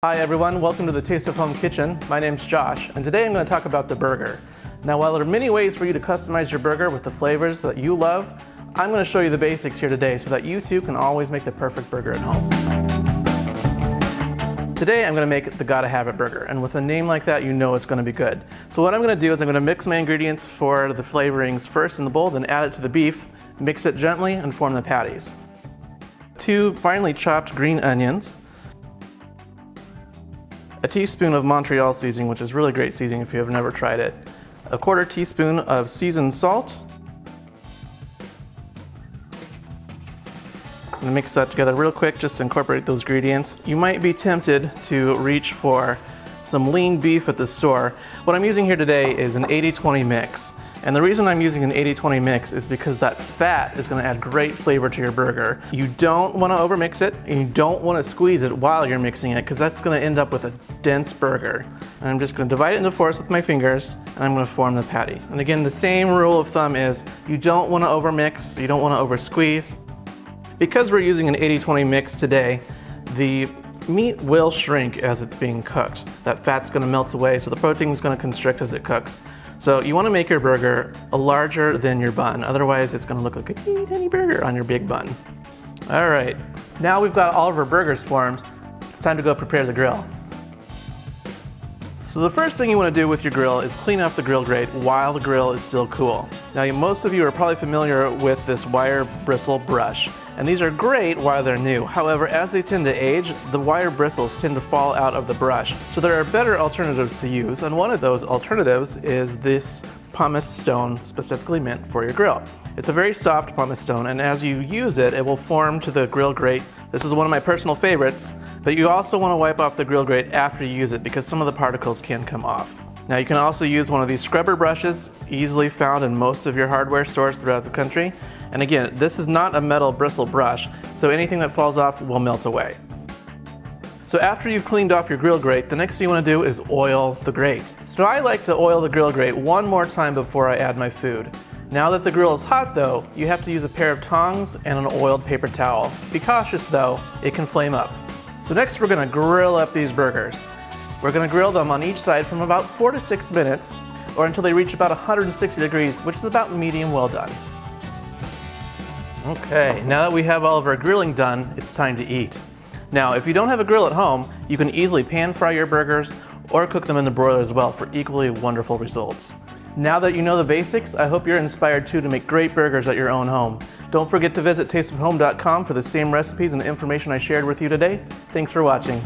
Hi everyone, welcome to the Taste of Home Kitchen. My name's Josh, and today I'm going to talk about the burger. Now, while there are many ways for you to customize your burger with the flavors that you love, I'm going to show you the basics here today so that you too can always make the perfect burger at home. Today I'm going to make the Gotta Have It burger, and with a name like that you know it's going to be good. So what I'm going to do is I'm going to mix my ingredients for the flavorings first in the bowl, then add it to the beef, mix it gently, and form the patties. 2 finely chopped green onions, a teaspoon of Montreal seasoning, which is really great seasoning if you have never tried it, a 1/4 teaspoon of seasoned salt. I'm going to mix that together real quick just to incorporate those ingredients. You might be tempted to reach for some lean beef at the store. What I'm using here today is an 80-20 mix. And the reason I'm using an 80-20 mix is because that fat is going to add great flavor to your burger. You don't want to overmix it, and you don't want to squeeze it while you're mixing it, because that's going to end up with a dense burger. And I'm just going to divide it into 4s with my fingers, and I'm going to form the patty. And again, the same rule of thumb is you don't want to overmix, you don't want to over squeeze. Because we're using an 80-20 mix today, the meat will shrink as it's being cooked. That fat's going to melt away, so the protein is going to constrict as it cooks. So you want to make your burger larger than your bun, otherwise it's going to look like a teeny tiny burger on your big bun. All right, now we've got all of our burgers formed, it's time to go prepare the grill. So the first thing you want to do with your grill is clean off the grill grate while the grill is still cool. Now most of you are probably familiar with this wire bristle brush, and these are great while they're new. However, as they tend to age, the wire bristles tend to fall out of the brush. So there are better alternatives to use, and one of those alternatives is this pumice stone specifically meant for your grill. It's a very soft pumice stone, and as you use it, it will form to the grill grate. This is one of my personal favorites, but you also want to wipe off the grill grate after you use it because some of the particles can come off. Now you can also use one of these scrubber brushes, easily found in most of your hardware stores throughout the country. And again, this is not a metal bristle brush, so anything that falls off will melt away. So after you've cleaned off your grill grate, the next thing you want to do is oil the grate. So I like to oil the grill grate one more time before I add my food. Now that the grill is hot though, you have to use a pair of tongs and an oiled paper towel. Be cautious though, it can flame up. So next we're going to grill up these burgers. We're going to grill them on each side from about 4 to 6 minutes, or until they reach about 160 degrees, which is about medium well done. Okay, now that we have all of our grilling done, it's time to eat. Now, if you don't have a grill at home, you can easily pan fry your burgers or cook them in the broiler as well for equally wonderful results. Now that you know the basics, I hope you're inspired too to make great burgers at your own home. Don't forget to visit tasteofhome.com for the same recipes and information I shared with you today. Thanks for watching.